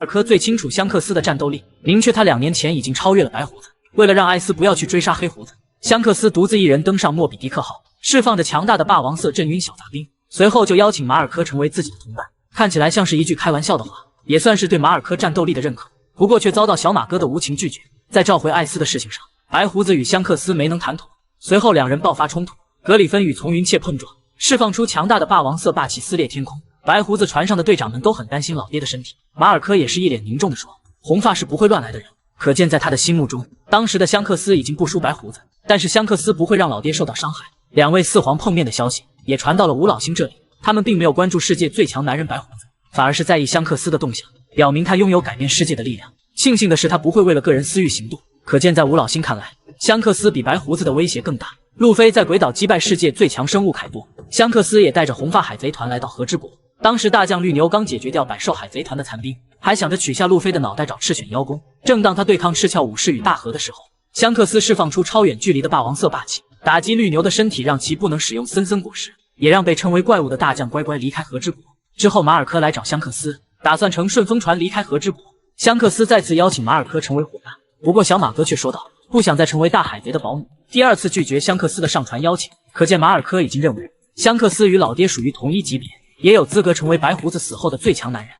尔科最清楚香克斯的战斗力，明确他2年前已经超越了白胡子。为了让艾斯不要去追杀黑胡子，香克斯独自一人登上莫比迪克号，释放着强大的霸王色震晕小杂兵，随后就邀请马尔科成为自己的同伴。看起来像是一句开玩笑的话，也算是对马尔科战斗力的认可。不过却遭到小马哥的无情拒绝。在召回艾斯的事情上，白胡子与香克斯没能谈妥，随后2人爆发冲突。格里芬与丛云切碰撞，释放出强大的霸王色霸气撕裂天空。白胡子船上的队长们都很担心老爹的身体，马尔科也是一脸凝重地说：“红发是不会乱来的人。”可见在他的心目中，当时的香克斯已经不输白胡子，但是香克斯不会让老爹受到伤害。2位四皇碰面的消息也传到了吴老星这里，他们并没有关注世界最强男人白胡子，反而是在意香克斯的动向，表明他拥有改变世界的力量。庆幸的是，他不会为了个人私欲行动。可见在吴老星看来，香克斯比白胡子的威胁更大。路飞在鬼岛击败世界最强生物凯多，香克斯也带着红发海贼团来到和之国。当时大将绿牛刚解决掉百兽海贼团的残兵，还想着取下路飞的脑袋找赤犬邀功。正当他对抗赤鞘武士与大和的时候，香克斯释放出超远距离的霸王色霸气，打击绿牛的身体，让其不能使用森森果实，也让被称为怪物的大将乖乖离开和之国。之后马尔科来找香克斯，打算乘顺风船离开和之国。香克斯再次邀请马尔科成为伙伴，不过小马哥却说道不想再成为大海贼的保姆，第2次拒绝香克斯的上船邀请。可见马尔科已经认为香克斯与老爹属于同一级别，也有资格成为白胡子死后的最强男人。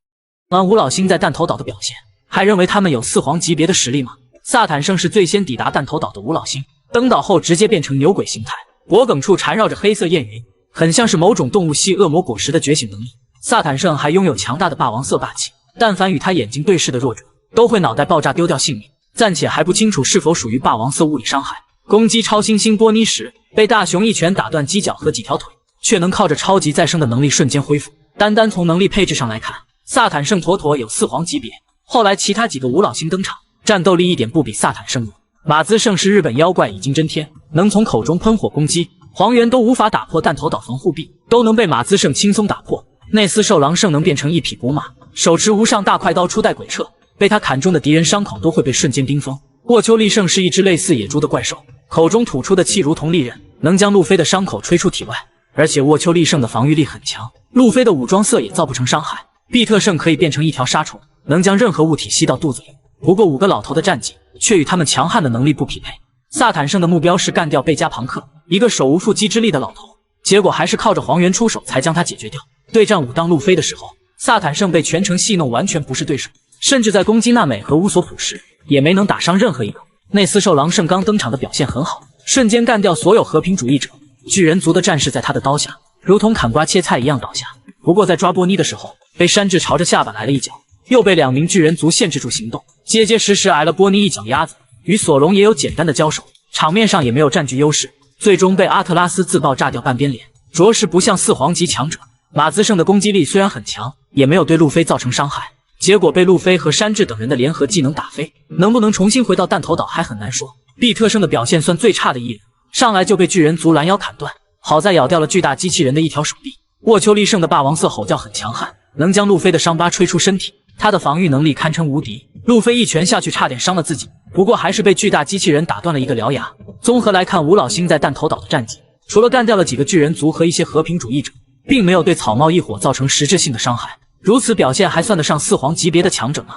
而吴老星在弹头岛的表现，还认为他们有4皇级别的实力吗？萨坦圣是最先抵达弹头岛的吴老星，登岛后直接变成牛鬼形态，脖颈处缠绕着黑色焰云，很像是某种动物系恶魔果实的觉醒能力。萨坦圣还拥有强大的霸王色霸气，但凡与他眼睛对视的弱者，都会脑袋爆炸丢掉性命。暂且还不清楚是否属于霸王色物理伤害。攻击超新星波尼时，被大熊一拳打断犄角和几条腿，却能靠着超级再生的能力瞬间恢复。单单从能力配置上来看，萨坦圣妥妥有4皇级别。后来其他几个吴老星登场，战斗力一点不比萨坦圣弱。马兹圣是日本妖怪已经真天，能从口中喷火攻击，黄猿都无法打破弹头岛防护壁，都能被马兹圣轻松打破。内斯兽狼圣能变成一匹古马，手持无上大快刀初代鬼彻，被他砍中的敌人伤口都会被瞬间冰封。沃丘利圣是一只类似野猪的怪兽，口中吐出的气如同利刃，能将路飞的伤口吹出体外，而且沃丘利圣的防御力很强，路飞的武装色也造不成伤害。毕特圣可以变成一条杀虫，能将任何物体吸到肚子里。不过5个老头的战绩却与他们强悍的能力不匹配。萨坦圣的目标是干掉贝加庞克，一个手无缚鸡之力的老头，结果还是靠着黄猿出手才将他解决掉。对战武当路飞的时候，萨坦圣被全程戏弄，完全不是对手，甚至在攻击娜美和乌索普时也没能打伤任何一个。内斯兽狼圣刚登场的表现很好，瞬间干掉所有和平主义者，巨人族的战士在他的刀下如同砍瓜切菜一样倒下。不过在抓波妮的时候，被山治朝着下巴来了一脚，又被2名巨人族限制住行动，结结实实挨了波妮一脚丫子。与索隆也有简单的交手，场面上也没有占据优势，最终被阿特拉斯自爆炸掉半边脸，着实不像4皇级强者。马兹圣的攻击力虽然很强，也没有对路飞造成伤害，结果被路飞和山治等人的联合技能打飞，能不能重新回到弹头岛还很难说。毕特圣的表现算最差的一人，上来就被巨人族拦腰砍断，好在咬掉了巨大机器人的一条手臂。沃丘利圣的霸王色吼叫很强悍，能将路飞的伤疤吹出身体，他的防御能力堪称无敌。路飞一拳下去差点伤了自己，不过还是被巨大机器人打断了一个獠牙。综合来看，吴老星在弹头岛的战绩，除了干掉了几个巨人族和一些和平主义者，并没有对草帽一伙造成实质性的伤害，如此表现还算得上4皇级别的强者吗？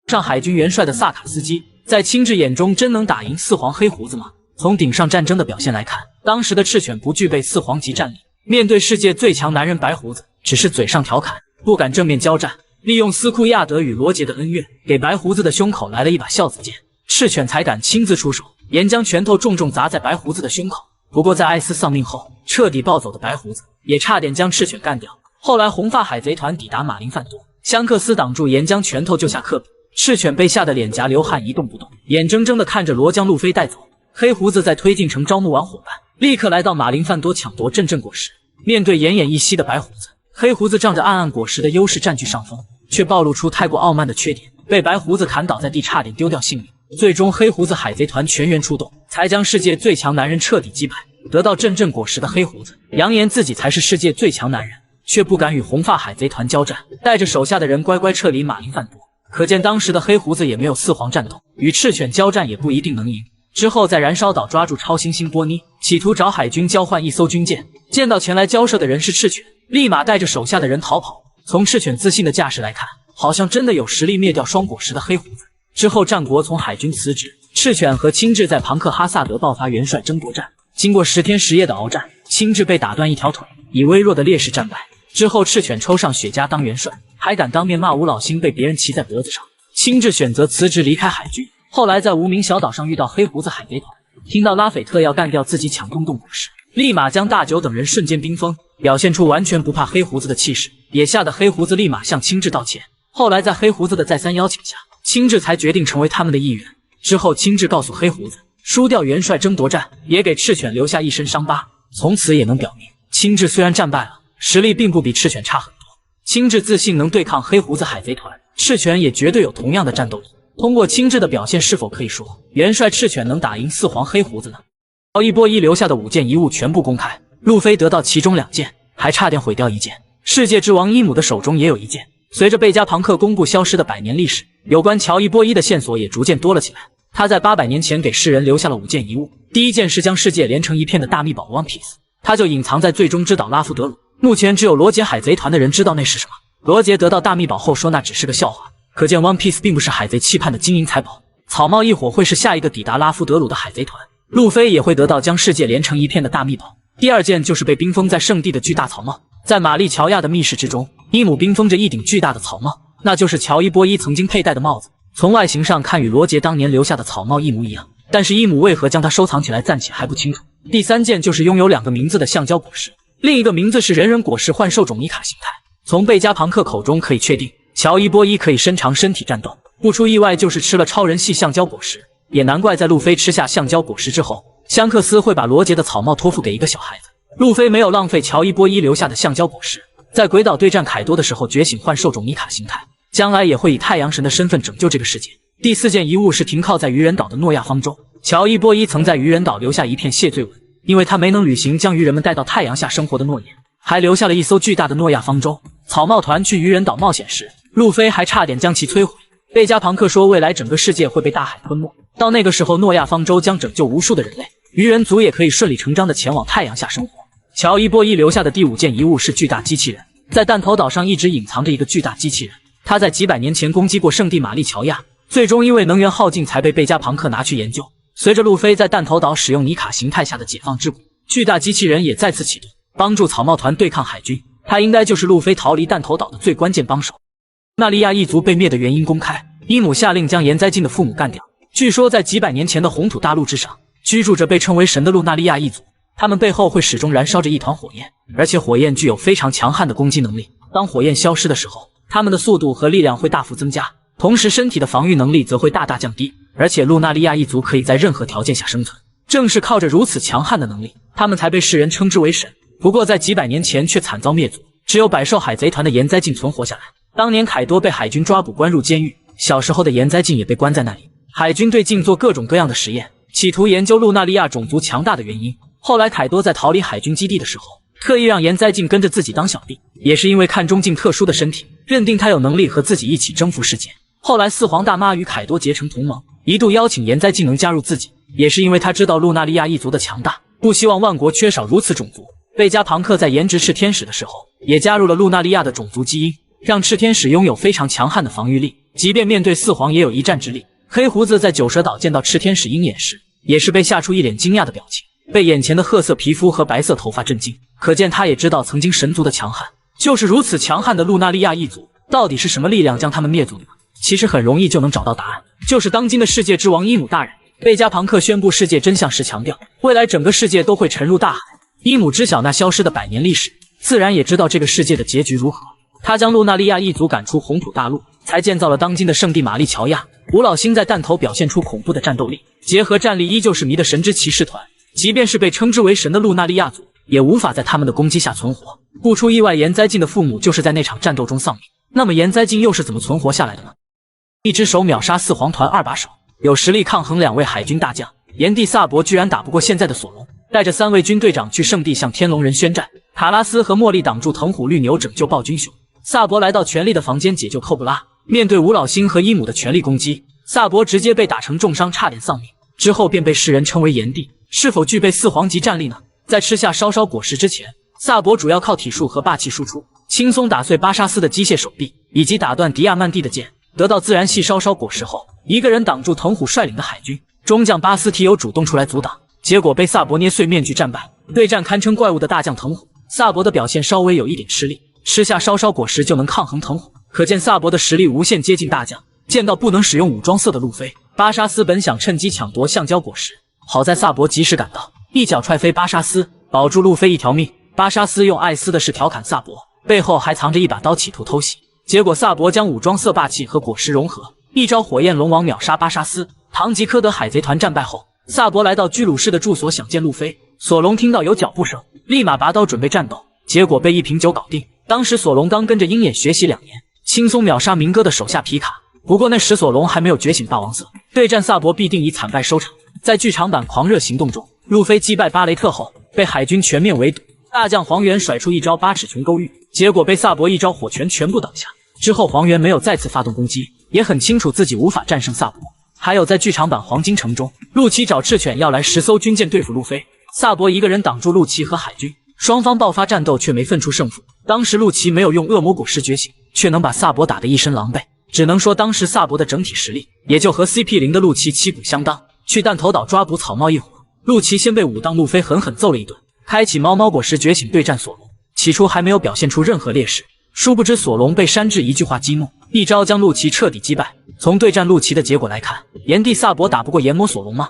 上海军元帅的萨卡斯基，在青雉眼中真能打赢4皇黑胡子吗？从顶上战争的表现来看，当时的赤犬不具备4皇级战力，面对世界最强男人白胡子，只是嘴上调侃，不敢正面交战，利用斯库亚德与罗杰的恩怨，给白胡子的胸口来了一把孝子剑。赤犬才敢亲自出手，沿将拳头重重砸在白胡子的胸口。不过在艾斯丧命后，彻底暴走的白胡子也差点将赤犬干掉。后来红发海贼团抵达马林范多，香克斯挡住沿将拳头救下科比，赤犬被吓得脸颊流汗一动不动，眼睁睁地看着罗将路飞带走。黑胡子在推进城招募完伙伴，立刻来到马林范多抢夺阵阵果实。面对奄奄一息的白胡子，黑胡子仗着暗暗果实的优势占据上风，却暴露出太过傲慢的缺点，被白胡子砍倒在地，差点丢掉性命。最终黑胡子海贼团全员出动，才将世界最强男人彻底击败。得到阵阵果实的黑胡子扬言自己才是世界最强男人，却不敢与红发海贼团交战，带着手下的人乖乖撤离马林范多。可见当时的黑胡子也没有4皇战斗，与赤犬交战也不一定能赢。之后在燃烧岛抓住超新星波妮，企图找海军交换一艘军舰，见到前来交涉的人是赤犬，立马带着手下的人逃跑。从赤犬自信的架势来看，好像真的有实力灭掉双果实的黑胡子。之后战国从海军辞职，赤犬和青雉在庞克哈萨德爆发元帅争夺战，经过10天10夜的鏖战，青雉被打断一条腿，以微弱的劣势战败。之后赤犬抽上雪茄当元帅，还敢当面骂吴老星被别人骑在脖子上。青雉选择辞职离开海军，后来在无名小岛上遇到黑胡子海贼团，听到拉斐特要干掉自己抢东洞果实，立马将大九等人瞬间冰封，表现出完全不怕黑胡子的气势，也吓得黑胡子立马向青雉道歉。后来在黑胡子的再三邀请下，青雉才决定成为他们的一员。之后青雉告诉黑胡子，输掉元帅争夺战也给赤犬留下一身伤疤，从此也能表明青雉虽然战败了，实力并不比赤犬差很多。青雉自信能对抗黑胡子海贼团，赤犬也绝对有同样的战斗力。通过青雉的表现，是否可以说元帅赤犬能打赢四皇黑胡子呢？乔伊波伊留下的5件遗物全部公开，路飞得到其中2件，还差点毁掉1件。世界之王伊姆的手中也有1件。随着贝加庞克公布消失的100年历史，有关乔伊波伊的线索也逐渐多了起来。他在800年前给世人留下了5件遗物，第1件是将世界连成一片的大秘宝 One Piece， 它就隐藏在最终之岛拉夫德鲁，目前只有罗杰海贼团的人知道那是什么。罗杰得到大秘宝后说那只是个笑话，可见 One Piece 并不是海贼期盼的金银财宝。草帽一伙会是下一个抵达拉夫德鲁的海贼团，路飞也会得到将世界连成一片的大秘宝。第2件就是被冰封在圣地的巨大草帽，在玛丽乔亚的密室之中，伊姆冰封着一顶巨大的草帽，那就是乔伊波伊曾经佩戴的帽子。从外形上看与罗杰当年留下的草帽一模一样，但是伊姆为何将它收藏起来暂且还不清楚。第3件就是拥有2个名字的橡胶果实，另一个名字是人人果实幻兽种尼卡形态。从贝加庞克口中可以确定，乔伊波伊可以伸长身体战斗，不出意外就是吃了超人系橡胶果实，也难怪在路飞吃下橡胶果实之后，香克斯会把罗杰的草帽托付给一个小孩子。路飞没有浪费乔伊波伊留下的橡胶果实，在鬼岛对战凯多的时候觉醒幻兽种尼卡形态，将来也会以太阳神的身份拯救这个世界。第4件遗物是停靠在愚人岛的诺亚方舟，乔伊波伊曾在愚人岛留下一片谢罪文，因为他没能履行将鱼人们带到太阳下生活的诺言，还留下了一艘巨大的诺亚方舟。草帽团去愚人岛冒险时，路飞还差点将其摧毁。贝加庞克说未来整个世界会被大海吞没，到那个时候诺亚方舟将拯救无数的人类，鱼人族也可以顺理成章地前往太阳下生活。乔伊波伊留下的第5件遗物是巨大机器人，在弹头岛上一直隐藏着一个巨大机器人，他在几百年前攻击过圣地玛丽乔亚，最终因为能源耗尽才被贝加庞克拿去研究。随着路飞在弹头岛使用尼卡形态下的解放之鼓，巨大机器人也再次启动，帮助草帽团对抗海军。他应该就是路飞逃离弹头岛的最关键帮手。纳利亚一族被灭的原因公开，伊姆下令将岩灾镜的父母干掉。据说在几百年前的红土大陆之上，居住着被称为神的路纳利亚一族，他们背后会始终燃烧着一团火焰，而且火焰具有非常强悍的攻击能力。当火焰消失的时候，他们的速度和力量会大幅增加，同时身体的防御能力则会大大降低。而且路纳利亚一族可以在任何条件下生存，正是靠着如此强悍的能力，他们才被世人称之为神。不过在几百年前却惨遭灭族，只有百兽海贼团的岩灾镜存活下来。当年凯多被海军抓捕关入监狱，小时候的岩灾镜也被关在那里。海军对镜做各种各样的实验，企图研究路纳利亚种族强大的原因。后来凯多在逃离海军基地的时候，特意让岩灾镜跟着自己当小弟，也是因为看中镜特殊的身体，认定他有能力和自己一起征服世界。后来四皇大妈与凯多结成同盟，一度邀请岩灾镜能加入自己，也是因为他知道路纳利亚一族的强大，不希望万国缺少如此种族。贝加庞克在研制赤天使的时候，也加入了路纳利亚的种族基因，让赤天使拥有非常强悍的防御力，即便面对四皇也有一战之力。黑胡子在九蛇岛见到赤天使鹰眼时，也是被吓出一脸惊讶的表情，被眼前的褐色皮肤和白色头发震惊，可见他也知道曾经神族的强悍。就是如此强悍的路纳利亚一族，到底是什么力量将他们灭族的呢？其实很容易就能找到答案，就是当今的世界之王伊姆大人。贝加庞克宣布世界真相时强调，未来整个世界都会沉入大海。伊姆知晓那消失的100年历史，自然也知道这个世界的结局如何。他将路纳利亚一族赶出红土大陆，才建造了当今的圣地玛丽乔亚。吴老星在弹头表现出恐怖的战斗力，结合战力依旧是迷的神之骑士团，即便是被称之为神的路纳利亚族，也无法在他们的攻击下存活。不出意外，岩灾镜的父母就是在那场战斗中丧命。那么岩灾镜又是怎么存活下来的呢？一只手秒杀四皇团2把手，有实力抗衡2位海军大将，炎帝萨博居然打不过现在的索隆，带着3位军队长去圣地向天龙人宣战。卡拉斯和茉莉挡住藤虎绿牛，拯救暴君熊。萨博来到权力的房间解救寇布拉，面对吴老星和伊姆的全力攻击，萨博直接被打成重伤，差点丧命。之后便被世人称为炎帝。是否具备4皇级战力呢？在吃下烧烧果实之前，萨博主要靠体术和霸气输出，轻松打碎巴沙斯的机械手臂，以及打断迪亚曼蒂的剑。得到自然系烧烧果实后，一个人挡住藤虎率领的海军。中将巴斯提有主动出来阻挡，结果被萨博捏碎面具战败。对战堪称怪物的大将藤虎，萨博的表现稍微有一点吃力，吃下烧烧果实就能抗衡藤虎，可见萨博的实力无限接近大将。见到不能使用武装色的路飞，巴沙斯本想趁机抢夺橡胶果实，好在萨博及时赶到，一脚踹飞巴沙斯，保住路飞一条命。巴沙斯用艾斯的事调侃萨博，背后还藏着一把刀，企图偷袭。结果萨博将武装色霸气和果实融合，一招火焰龙王秒杀巴沙斯。唐吉诃德海贼团战败后，萨博来到居鲁士的住所，想见路飞。索隆听到有脚步声，立马拔刀准备战斗，结果被一瓶酒搞定。当时索隆刚跟着鹰眼学习2年，轻松秒杀明哥的手下皮卡。不过那时索隆还没有觉醒霸王色，对战萨博必定以惨败收场。在剧场版狂热行动中，路飞击败巴雷特后，被海军全面围堵。大将黄猿甩出一招8尺琼勾玉，结果被萨博一招火拳全部挡下。之后黄猿没有再次发动攻击，也很清楚自己无法战胜萨博。还有在剧场版黄金城中，陆琪找赤犬要来10艘军舰对付路飞，萨博一个人挡住陆琪和海军，双方爆发战斗却没分出胜负。当时陆琪没有用恶魔果实觉醒，却能把萨博打得一身狼狈，只能说当时萨博的整体实力也就和 CP0 的陆琪旗鼓相当。去弹头岛抓捕草帽一伙，陆琪先被武当路飞狠狠揍了一顿，开启猫猫果实觉醒对战索隆，起初还没有表现出任何劣势，殊不知索隆被山治一句话激怒，一招将陆琪彻底击败。从对战陆琪的结果来看，炎帝萨博打不过炎魔索隆吗？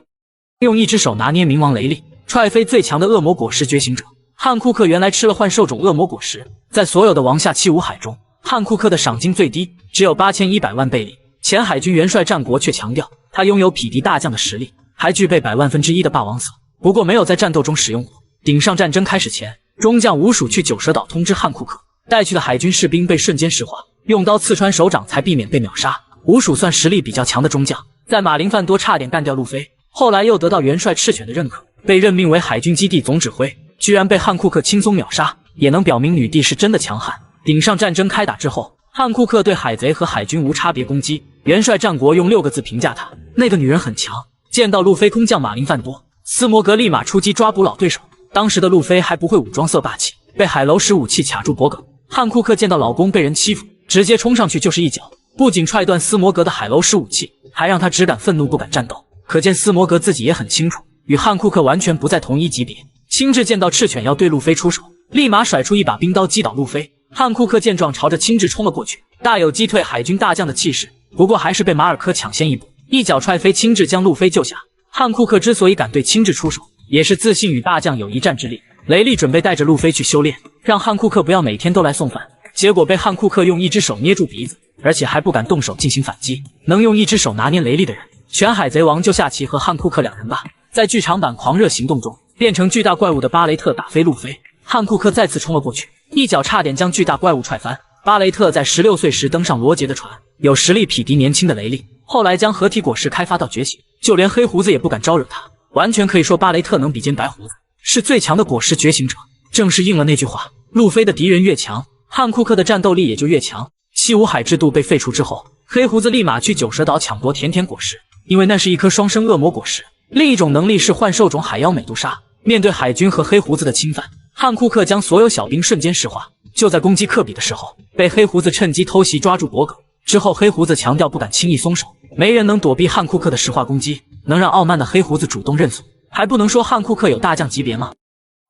用一只手拿捏冥王雷利，踹飞最强的恶魔果实觉醒者。汉库克原来吃了幻兽种恶魔果实，在所有的王下七武海中，汉库克的赏金最低，只有8100万贝利。前海军元帅战国却强调他拥有匹敌大将的实力，还具备100万分之一的霸王色，不过没有在战斗中使用过。顶上战争开始前，中将吴蜀去九蛇岛通知汉库克，带去的海军士兵被瞬间石化，用刀刺穿手掌才避免被秒杀。吴蜀算实力比较强的中将，在马林范多差点干掉路飞，后来又得到元帅赤犬的认可，被任命为海军基地总指挥，居然被汉库克轻松秒杀，也能表明女帝是真的强悍。顶上战争开打之后，汉库克对海贼和海军无差别攻击，元帅战国用6个字评价他：那个女人很强。见到路飞空降马林范多，斯摩格立马出击抓捕老对手。当时的路飞还不会武装色霸气，被海楼石武器卡住脖颈。汉库克见到老公被人欺负，直接冲上去就是一脚，不仅踹断斯摩格的海楼石武器，还让他只敢愤怒不敢战斗。可见斯摩格自己也很清楚，与汉库克完全不在同一级别。青雉见到赤犬要对路飞出手，立马甩出一把冰刀击倒路飞。汉库克见状朝着青雉冲了过去，大有击退海军大将的气势，不过还是被马尔科抢先一步，一脚踹飞青雉将路飞救下。汉库克之所以敢对青雉出手，也是自信与大将有一战之力。雷利准备带着路飞去修炼，让汉库克不要每天都来送饭，结果被汉库克用一只手捏住鼻子，而且还不敢动手进行反击。能用一只手拿捏雷利的人，全海贼王就下棋和汉库克2人吧。在剧场版狂热行动中，变成巨大怪物的巴雷特打飞路飞，汉库克再次冲了过去，一脚差点将巨大怪物踹翻。巴雷特在16岁时登上罗杰的船，有实力匹敌年轻的雷利，后来将合体果实开发到觉醒，就连黑胡子也不敢招惹他，完全可以说巴雷特能比肩白胡子，是最强的果实觉醒者。正是应了那句话，路飞的敌人越强，汉库克的战斗力也就越强。七武海制度被废除之后，黑胡子立马去九蛇岛抢夺甜甜果实，因为那是一颗双生恶魔果实。另一种能力是幻兽种海妖美杜莎。面对海军和黑胡子的侵犯，汉库克将所有小兵瞬间石化，就在攻击科比的时候，被黑胡子趁机偷袭抓住脖颈。之后黑胡子强调不敢轻易松手，没人能躲避汉库克的石化攻击，能让傲慢的黑胡子主动认怂，还不能说汉库克有大将级别吗？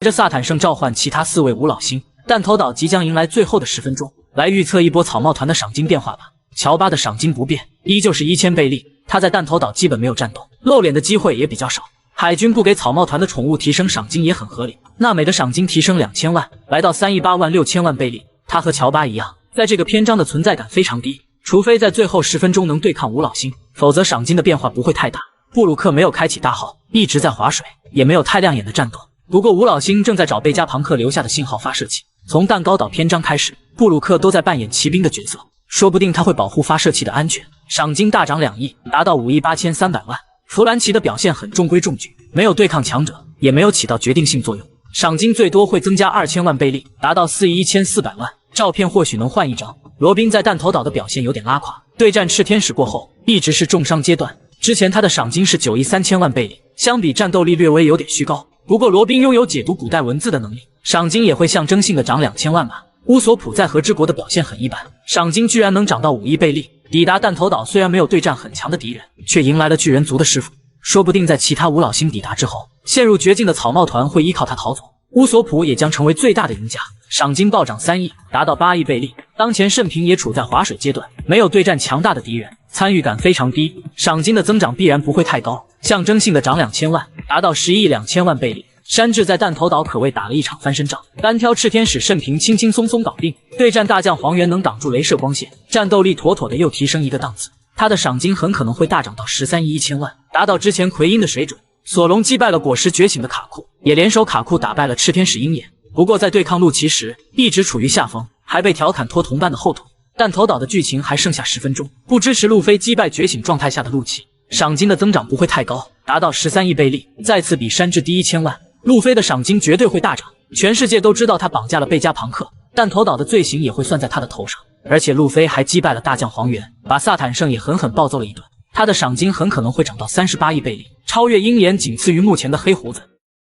随着萨坦圣召唤其他4位五老星，弹头岛即将迎来最后的10分钟，来预测一波草帽团的赏金变化吧。乔巴的赏金不变，依旧是1000贝利，他在弹头岛基本没有战斗，露脸的机会也比较少。海军不给草帽团的宠物提升赏金也很合理，娜美的赏金提升2000万，来到318万6000万贝利。他和乔巴一样，在这个篇章的存在感非常低，除非在最后10分钟能对抗五老星，否则赏金的变化不会太大。布鲁克没有开启大号，一直在划水，也没有太亮眼的战斗。不过五老星正在找贝加庞克留下的信号发射器，从蛋糕岛篇章开始，布鲁克都在扮演骑兵的角色，说不定他会保护发射器的安全。赏金大涨2亿，达到5亿8300万。弗兰奇的表现很中规中矩，没有对抗强者，也没有起到决定性作用。赏金最多会增加2000万贝利，达到4亿1400万。照片或许能换一张。罗宾在弹头岛的表现有点拉垮，对战赤天使过后一直是重伤阶段。之前他的赏金是9亿3000万贝利，相比战斗力略微有点虚高。不过罗宾拥有解读古代文字的能力，赏金也会象征性的涨2000万码。乌索普在和之国的表现很一般，赏金居然能涨到5亿贝利。抵达弹头岛虽然没有对战很强的敌人，却迎来了巨人族的师傅，说不定在其他五老星抵达之后，陷入绝境的草帽团会依靠他逃走，乌索普也将成为最大的赢家。赏金暴涨3亿，达到8亿贝利。当前胜平也处在划水阶段，没有对战强大的敌人，参与感非常低，赏金的增长必然不会太高，象征性的涨2000万，达到11亿2000万贝利。山治在弹头岛可谓打了一场翻身仗，单挑赤天使胜平轻轻松松搞定，对战大将黄猿能挡住镭射光线，战斗力妥妥的又提升一个档次。他的赏金很可能会大涨到13亿1000万，达到之前奎因的水准。索隆击败了果实觉醒的卡库，也联手卡库打败了赤天使鹰眼。不过在对抗陆奇时一直处于下风，还被调侃拖同伴的后腿。弹头岛的剧情还剩下10分钟，不支持路飞击败觉醒状态下的陆奇，赏金的增长不会太高，达到13亿贝利，再次比山治低1000万。路飞的赏金绝对会大涨，全世界都知道他绑架了贝加庞克，弹头岛的罪行也会算在他的头上。而且路飞还击败了大将黄猿，把萨坦圣也狠狠暴揍了一顿，他的赏金很可能会涨到38亿贝利，超越鹰眼，仅次于目前的黑胡子。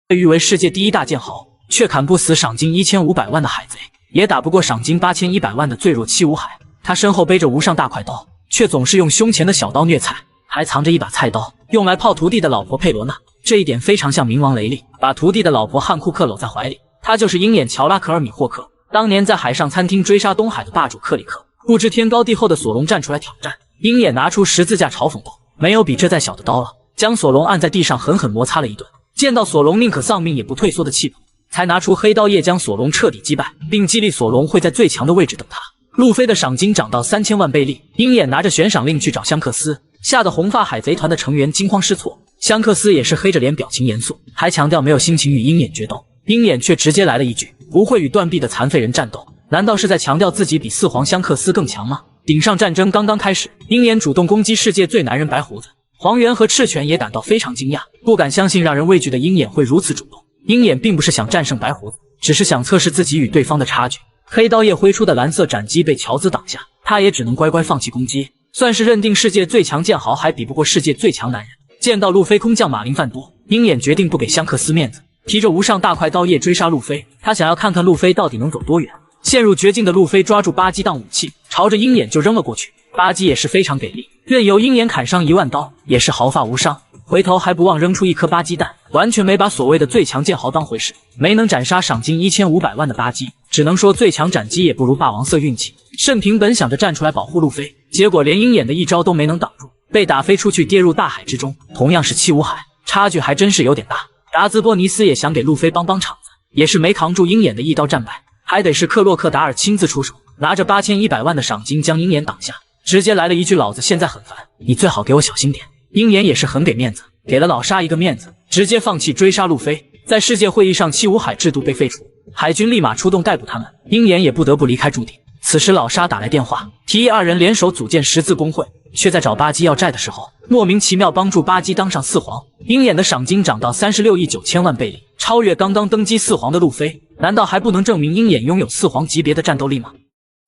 被誉为世界第一大剑豪，却砍不死赏金1500万的海贼，也打不过赏金8100万的最弱七武海。他身后背着无上大快刀，却总是用胸前的小刀虐菜，还藏着一把菜刀，用来泡徒弟的老婆佩罗娜。这一点非常像冥王雷利，把徒弟的老婆汉库克搂在怀里。他就是鹰眼乔拉克尔米霍克，当年在海上餐厅追杀东海的霸主克里克，不知天高地厚的索隆站出来挑战，鹰眼拿出十字架嘲讽道：“没有比这再小的刀了。”将索隆按在地上狠狠摩擦了一顿。见到索隆宁可丧命也不退缩的气度，才拿出黑刀叶将索隆彻底击败，并激励索隆会在最强的位置等他。路飞的赏金涨到3000万贝利，鹰眼拿着悬赏令去找香克斯，吓得红发海贼团的成员惊慌失措。香克斯也是黑着脸，表情严肃，还强调没有心情与鹰眼决斗。鹰眼却直接来了一句：“不会与断臂的残废人战斗。”难道是在强调自己比四皇香克斯更强吗？顶上战争刚刚开始，鹰眼主动攻击世界最男人白胡子，黄猿和赤犬也感到非常惊讶，不敢相信让人畏惧的鹰眼会如此主动。鹰眼并不是想战胜白胡子，只是想测试自己与对方的差距。黑刀叶挥出的蓝色斩击被乔兹挡下，他也只能乖乖放弃攻击，算是认定世界最强剑豪还比不过世界最强男人。见到路飞空降马林范多，鹰眼决定不给香克斯面子，提着无上大快刀叶追杀路飞。他想要看看路飞到底能走多远。陷入绝境的路飞抓住巴基当武器，朝着鹰眼就扔了过去。巴基也是非常给力，任由鹰眼砍伤1万刀，也是毫发无伤。回头还不忘扔出一颗巴基弹，完全没把所谓的最强剑豪当回事。没能斩杀赏金1500万的巴基，只能说最强斩击也不如霸王色运气。盛平本想着站出来保护路飞，结果连鹰眼的一招都没能挡住，被打飞出去，跌入大海之中。同样是七武海，差距还真是有点大。达兹波尼斯也想给路飞帮帮场子，也是没扛住鹰眼的一刀战败，还得是克洛克达尔亲自出手，拿着8100万的赏金将鹰眼挡下，直接来了一句：“老子现在很烦，你最好给我小心点。”鹰眼也是很给面子，给了老沙一个面子，直接放弃追杀路飞。在世界会议上，七武海制度被废除，海军立马出动逮捕他们，鹰眼也不得不离开驻地。此时老沙打来电话，提议二人联手组建十字工会，却在找巴基要债的时候，莫名其妙帮助巴基当上四皇。鹰眼的赏金涨到36亿9千万贝利，超越刚刚登基四皇的路飞。难道还不能证明鹰眼拥有四皇级别的战斗力吗？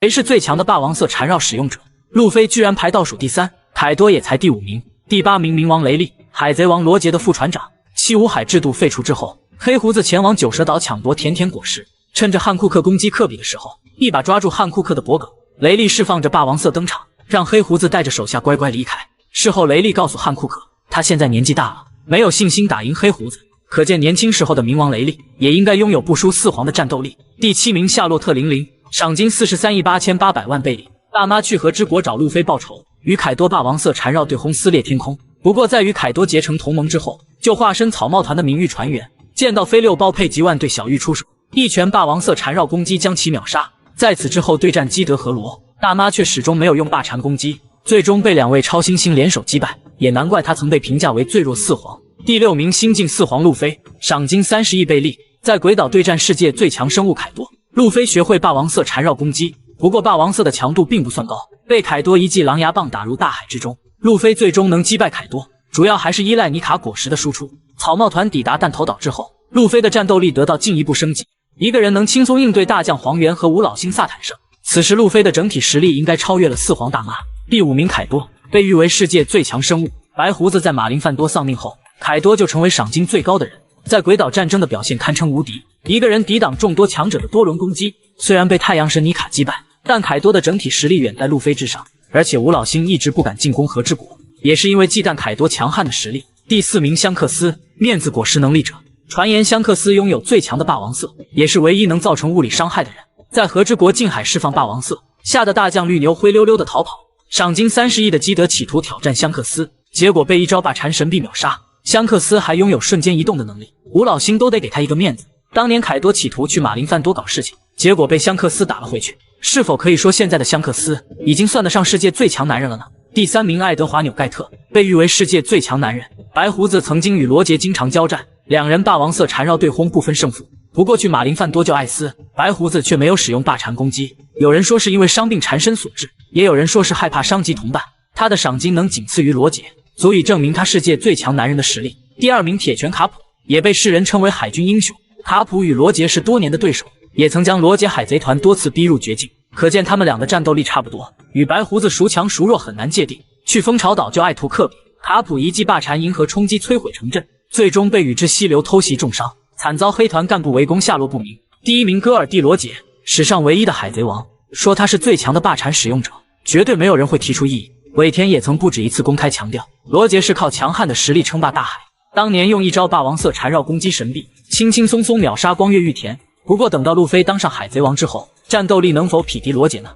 谁是最强的霸王色缠绕使用者？路飞居然排倒数第3，凯多也才第5名，第8名冥王雷利，海贼王罗杰的副船长。七武海制度废除之后，黑胡子前往九蛇岛抢夺甜甜果实，趁着汉库克攻击科比的时候，一把抓住汉库克的脖颈。雷利释放着霸王色登场，让黑胡子带着手下乖乖离开。事后雷利告诉汉库克，他现在年纪大了，没有信心打赢黑胡子，可见年轻时候的冥王雷利也应该拥有不输四皇的战斗力。第7名夏洛特00，赏金43亿8800万贝利。大妈去和之国找路飞报仇，与凯多霸王色缠绕对轰撕裂天空。不过在与凯多结成同盟之后，就化身草帽团的名誉船员，见到飞六豹佩吉万对小玉出手，一拳霸王色缠绕攻击将其秒杀。在此之后对战基德和罗，大妈却始终没有用霸缠攻击，最终被2位超新星联手击败，也难怪他曾被评价为最弱四皇。第6名新晋四皇路飞，赏金30亿贝利。在鬼岛对战世界最强生物凯多，路飞学会霸王色缠绕攻击，不过霸王色的强度并不算高，被凯多一记狼牙棒打入大海之中。路飞最终能击败凯多，主要还是依赖尼卡果实的输出。草帽团抵达弹头岛之后，路飞的战斗力得到进一步升级，一个人能轻松应对大将黄猿和五老星萨坦圣。此时路飞的整体实力应该超越了四皇大妈。第5名凯多，被誉为世界最强生物。白胡子在马林范多丧命后，凯多就成为赏金最高的人。在鬼岛战争的表现堪称无敌，一个人抵挡众多强者的多轮攻击。虽然被太阳神妮卡击败，但凯多的整体实力远在路飞之上，而且吴老星一直不敢进攻和之国，也是因为忌惮凯多强悍的实力。第4名香克斯，面子果实能力者。传言香克斯拥有最强的霸王色，也是唯一能造成物理伤害的人。在和之国近海释放霸王色，吓得大将绿牛灰溜溜的逃跑。赏金30亿的基德企图挑战香克斯，结果被一招霸禅神臂秒杀。香克斯还拥有瞬间移动的能力，吴老星都得给他一个面子。当年凯多企图去马林范多搞事情，结果被香克斯打了回去。是否可以说现在的香克斯已经算得上世界最强男人了呢？第3名爱德华纽盖特，被誉为世界最强男人。白胡子曾经与罗杰经常交战，两人霸王色缠绕对轰不分胜负。不过去马林范多救艾斯，白胡子却没有使用霸禅攻击。有人说是因为伤病缠身所致，也有人说是害怕伤及同伴。他的赏金能仅次于罗杰，足以证明他世界最强男人的实力。第2名铁拳卡普，也被世人称为海军英雄。卡普与罗杰是多年的对手，也曾将罗杰海贼团多次逼入绝境，可见他们俩的战斗力差不多，与白胡子孰强孰弱很难界定。去蜂巢岛救艾图克比，卡普一记霸禅银河冲击摧毁城镇，最终被宇之溪流偷袭重伤，惨遭黑团干部围攻，下落不明。第1名戈尔蒂罗杰，史上唯一的海贼王，说他是最强的霸禅使用者，绝对没有人会提出异议。尾田也曾不止一次公开强调，罗杰是靠强悍的实力称霸大海。当年用一招霸王色缠绕攻击神臂，轻轻松松秒杀光月玉田。不过等到路飞当上海贼王之后，战斗力能否匹敌罗杰呢？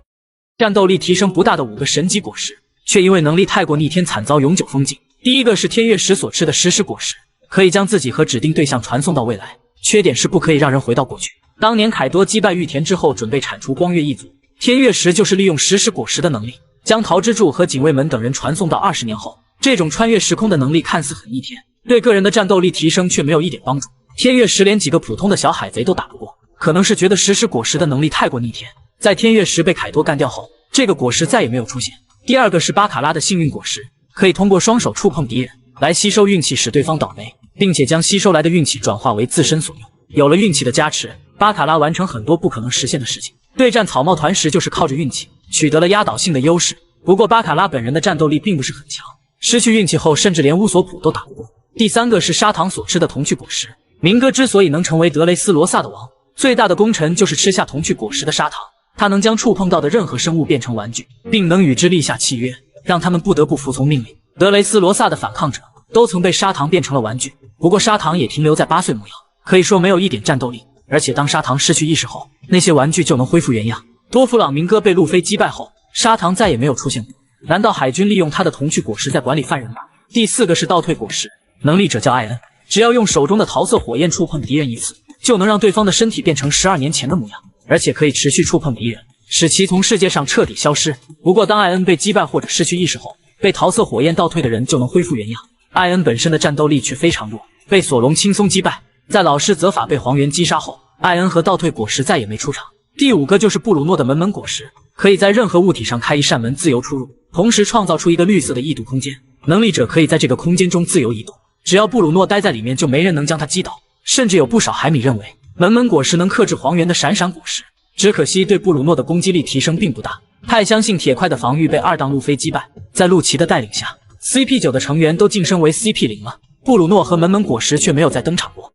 战斗力提升不大的5个神级果实，却因为能力太过逆天，惨遭永久封禁。第一个是天月石所吃的食石果实，可以将自己和指定对象传送到未来，缺点是不可以让人回到过去。当年凯多击败玉田之后，准备铲除光月一族，天月石就是利用食石果实的能力，将桃之助和警卫门等人传送到20年后。这种穿越时空的能力看似很逆天，对个人的战斗力提升却没有一点帮助。天月石连几个普通的小海贼都打不过，可能是觉得食石果实的能力太过逆天。在天月石被凯多干掉后，这个果实再也没有出现。第2个是巴卡拉的幸运果实，可以通过双手触碰敌人来吸收运气，使对方倒霉，并且将吸收来的运气转化为自身所用。有了运气的加持，巴卡拉完成很多不可能实现的事情。对战草帽团时就是靠着运气取得了压倒性的优势。不过巴卡拉本人的战斗力并不是很强，失去运气后甚至连乌索普都打不过。第3个是砂糖所吃的童趣果实。明哥之所以能成为德雷斯罗萨的王，最大的功臣就是吃下童趣果实的砂糖。他能将触碰到的任何生物变成玩具，并能与之立下契约，让他们不得不服从命令。德雷斯罗萨的反抗者都曾被砂糖变成了玩具，不过砂糖也停留在8岁模样，可以说没有一点战斗力。而且当砂糖失去意识后，那些玩具就能恢复原样。多弗朗明哥被路飞击败后，砂糖再也没有出现过。难道海军利用他的童趣果实在管理犯人吗？第4个是倒退果实，能力者叫艾恩，只要用手中的桃色火焰触碰敌人一次，就能让对方的身体变成12年前的模样，而且可以持续触碰敌人，使其从世界上彻底消失。不过当艾恩被击败或者失去意识后，被桃色火焰倒退的人就能恢复原样。艾恩本身的战斗力却非常弱，被索隆轻松击败。在老师泽法被黄猿击杀后，艾恩和倒退果实再也没出场。第5个就是布鲁诺的门果实，可以在任何物体上开一扇门自由出入，同时创造出一个绿色的异度空间，能力者可以在这个空间中自由移动，只要布鲁诺待在里面就没人能将他击倒。甚至有不少海米认为门果实能克制黄猿的闪闪果实，只可惜对布鲁诺的攻击力提升并不大。太相信铁块的防御被2档路飞击败，在陆奇的带领下 CP9 的成员都晋升为 CP0 了，布鲁诺和门果实却没有再登场过。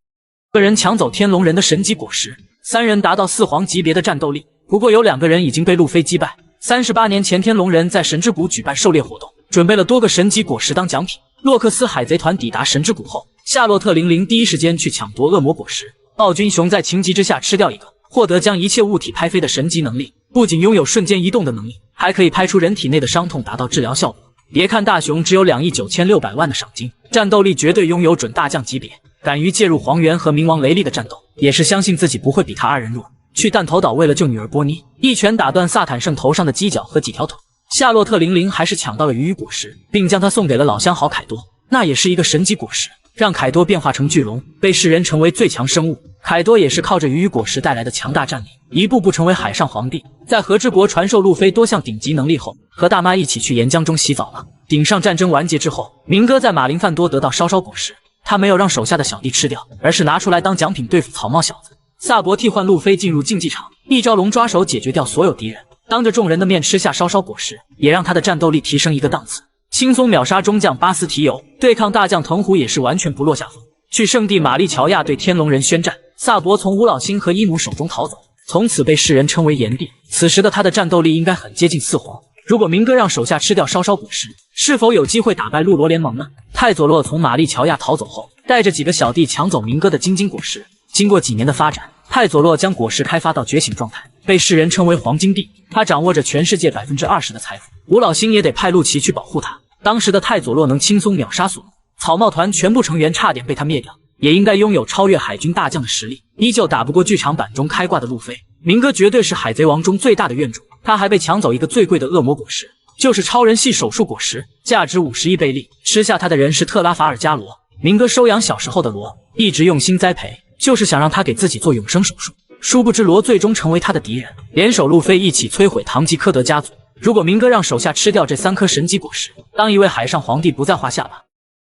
个人抢走天龙人的神级果实，3人达到4皇级别的战斗力，不过有2个人已经被路飞击败。38年前天龙人在神之谷举办狩猎活动，准备了多个神级果实当奖品。洛克斯海贼团抵达神之谷后，夏洛特00第一时间去抢夺恶魔果实，暴君熊在情急之下吃掉一个，获得将一切物体拍飞的神级能力，不仅拥有瞬间移动的能力，还可以拍出人体内的伤痛，达到治疗效果。别看大雄只有2亿9600万的赏金，战斗力绝对拥有准大将级别，敢于介入黄猿和冥王雷利的战斗，也是相信自己不会比他2人弱。去弹头岛为了救女儿波妮，一拳打断萨坦圣头上的犄角和几条腿。夏洛特00还是抢到了鱼果实，并将它送给了老相好凯多，那也是一个神级果实，让凯多变化成巨龙，被世人成为最强生物。凯多也是靠着鱼果实带来的强大战力，一步步成为海上皇帝。在和之国传授路飞多项顶级能力后，和大妈一起去岩浆中洗澡了。顶上战争完结之后，明哥在马林范多得到烧果实，他没有让手下的小弟吃掉，而是拿出来当奖品对付草帽小子。萨博替换路飞进入竞技场，一招龙抓手解决掉所有敌人，当着众人的面吃下烧果实，也让他的战斗力提升一个档次，轻松秒杀中将巴斯提尤，对抗大将藤虎也是完全不落下风。去圣地玛丽乔亚对天龙人宣战。萨博从吴老星和伊姆手中逃走，从此被世人称为炎帝。此时的他的战斗力应该很接近四皇。如果明哥让手下吃掉烧烧果实，是否有机会打败陆罗联盟呢？泰佐洛从玛丽乔亚逃走后，带着几个小弟抢走明哥的晶晶果实。经过几年的发展，泰佐洛将果实开发到觉醒状态，被世人称为黄金帝。他掌握着全世界20%的财富，吴老星也得派陆琪去保护他。当时的泰佐洛能轻松秒杀索隆，草帽团全部成员差点被他灭掉，也应该拥有超越海军大将的实力，依旧打不过剧场版中开挂的路飞。明哥绝对是海贼王中最大的怨主，他还被抢走一个最贵的恶魔果实，就是超人系手术果实，价值50亿贝利。吃下他的人是特拉法尔加罗。明哥收养小时候的罗，一直用心栽培，就是想让他给自己做永生手术。殊不知罗最终成为他的敌人，联手路飞一起摧毁唐吉诃德家族。如果明哥让手下吃掉这3颗神级果实，当一位海上皇帝不在话下吧。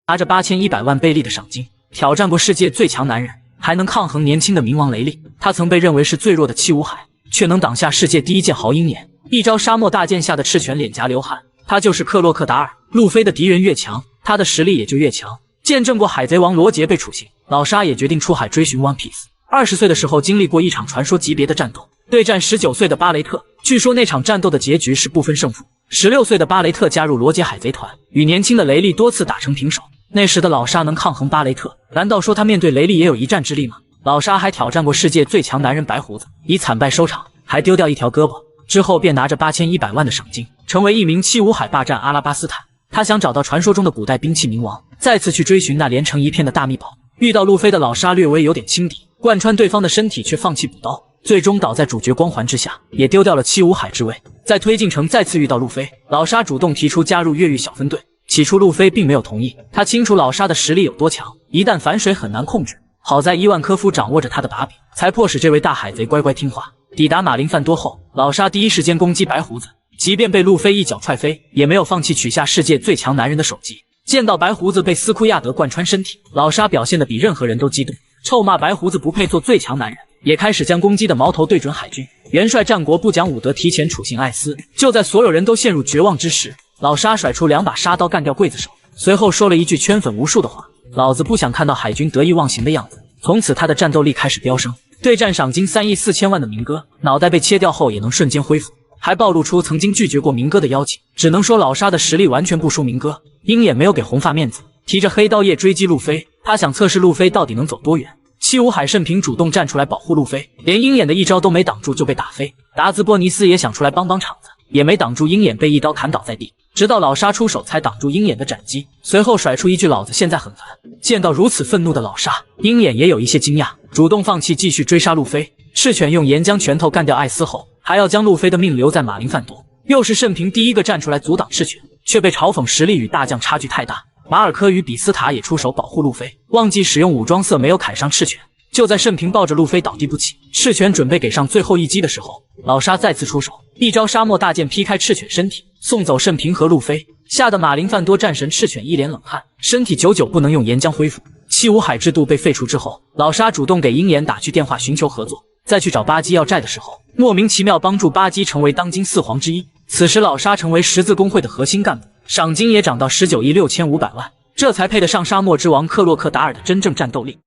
拿着8100万贝利的赏金，挑战过世界最强男人，还能抗衡年轻的冥王雷利。他曾被认为是最弱的七武海，却能挡下世界第一剑豪鹰眼，一招沙漠大剑下的赤犬脸颊流汗。他就是克洛克达尔。路飞的敌人越强，他的实力也就越强。见证过海贼王罗杰被处刑，老沙也决定出海追寻 One Piece。20岁的时候经历过一场传说级别的战斗，对战19岁的巴雷特。据说那场战斗的结局是不分胜负。16岁的巴雷特加入罗杰海贼团，与年轻的雷利多次打成平手。那时的老沙能抗衡巴雷特，难道说他面对雷利也有一战之力吗？老沙还挑战过世界最强男人白胡子，以惨败收场，还丢掉一条胳膊。之后便拿着8100万的赏金，成为一名七武海霸占阿拉巴斯坦。他想找到传说中的古代兵器冥王，再次去追寻那连成一片的大秘宝。遇到路飞的老沙略微有点轻敌，贯穿对方的身体却放弃补刀，最终倒在主角光环之下，也丢掉了七武海之位。在推进城再次遇到路飞，老沙主动提出加入越狱小分队。起初路飞并没有同意，他清楚老沙的实力有多强，一旦反水很难控制。好在伊万科夫掌握着他的把柄，才迫使这位大海贼乖乖听话。抵达马林范多后，老沙第一时间攻击白胡子，即便被路飞一脚踹飞，也没有放弃取下世界最强男人的首级。见到白胡子被斯库亚德贯穿身体，老沙表现得比任何人都激动，臭骂白胡子不配做最强男人，也开始将攻击的矛头对准海军。元帅战国不讲武德，提前处刑艾斯。就在所有人都陷入绝望之时，老沙甩出2把沙刀干掉刽子手，随后说了一句圈粉无数的话：老子不想看到海军得意忘形的样子。从此他的战斗力开始飙升，对战赏金3亿4千万的明哥，脑袋被切掉后也能瞬间恢复，还暴露出曾经拒绝过明哥的邀请。只能说老沙的实力完全不输明哥。鹰眼没有给红发面子，提着黑刀叶追击路飞，他想测试路飞到底能走多远。七武海圣平主动站出来保护路飞，连鹰眼的一招都没挡住就被打飞。达兹波尼斯也想出来帮帮场子，也没挡住鹰眼被一刀砍倒在地，直到老沙出手才挡住鹰眼的斩击，随后甩出一句老子现在很烦。见到如此愤怒的老沙，鹰眼也有一些惊讶，主动放弃继续追杀路飞。赤犬用岩浆拳头干掉艾斯后，还要将路飞的命留在马林范多。又是圣平第一个站出来阻挡赤犬，却被嘲讽实力与大将差距太大。马尔科与比斯塔也出手保护路飞，忘记使用武装色没有砍伤赤犬。就在圣平抱着路飞倒地不起，赤犬准备给上最后一击的时候，老沙再次出手，一招沙漠大剑劈开赤犬身体，送走圣平和路飞，吓得马林范多战神赤犬一脸冷汗，身体久久不能用岩浆恢复。七武海制度被废除之后，老沙主动给鹰眼打去电话寻求合作，再去找巴基要债的时候，莫名其妙帮助巴基成为当今4皇之一。此时老沙成为十字工会的核心干部，赏金也涨到19亿6500万，这才配得上沙漠之王克洛克达尔的真正战斗力。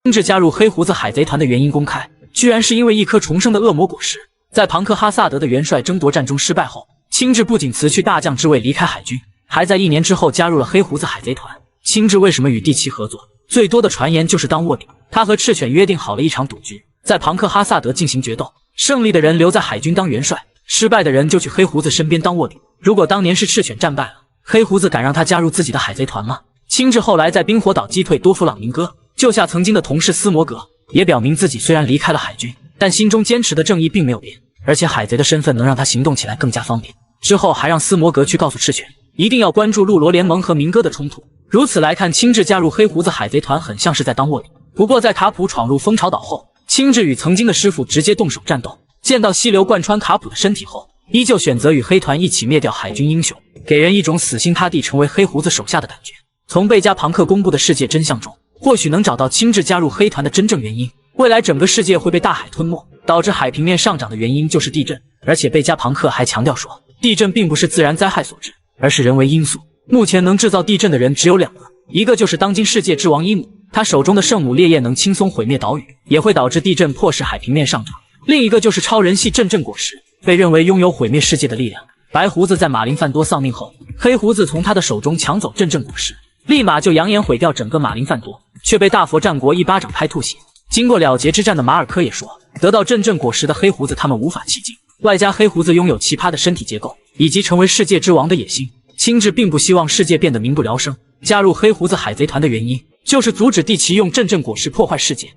亲自加入黑胡子海贼团的原因公开，居然是因为一颗重生的恶魔果实。在庞克哈萨德的元帅争夺战中失败后，青雉不仅辞去大将之位离开海军，还在1年之后加入了黑胡子海贼团。青雉为什么与帝奇合作？最多的传言就是当卧底。他和赤犬约定好了一场赌局，在庞克哈萨德进行决斗，胜利的人留在海军当元帅，失败的人就去黑胡子身边当卧底。如果当年是赤犬战败了，黑胡子敢让他加入自己的海贼团吗？青雉后来在冰火岛击退多弗朗明哥，救下曾经的同事斯摩格，也表明自己虽然离开了海军，但心中坚持的正义并没有变，而且海贼的身份能让他行动起来更加方便。之后还让斯摩格去告诉赤犬，一定要关注陆罗联盟和明哥的冲突。如此来看，青雉加入黑胡子海贼团很像是在当卧底。不过在卡普闯入蜂巢岛后，青雉与曾经的师傅直接动手战斗，见到溪流贯穿卡普的身体后，依旧选择与黑团一起灭掉海军英雄，给人一种死心塌地成为黑胡子手下的感觉。从贝加庞克公布的世界真相中，或许能找到青雉加入黑团的真正原因。未来整个世界会被大海吞没，导致海平面上涨的原因就是地震。而且贝加庞克还强调说，地震并不是自然灾害所致，而是人为因素。目前能制造地震的人只有2个，一个就是当今世界之王伊姆，他手中的圣母烈焰能轻松毁灭岛屿，也会导致地震，迫使海平面上涨。另一个就是超人系阵阵果实，被认为拥有毁灭世界的力量。白胡子在马林范多丧命后，黑胡子从他的手中抢走阵阵果实，立马就扬言毁掉整个马林范多，却被大佛战国一巴掌拍吐血。经过了结之战的马尔科也说，得到阵阵果实的黑胡子他们无法企及，外加黑胡子拥有奇葩的身体结构，以及成为世界之王的野心，青雉并不希望世界变得民不聊生。加入黑胡子海贼团的原因，就是阻止地奇用阵阵果实破坏世界。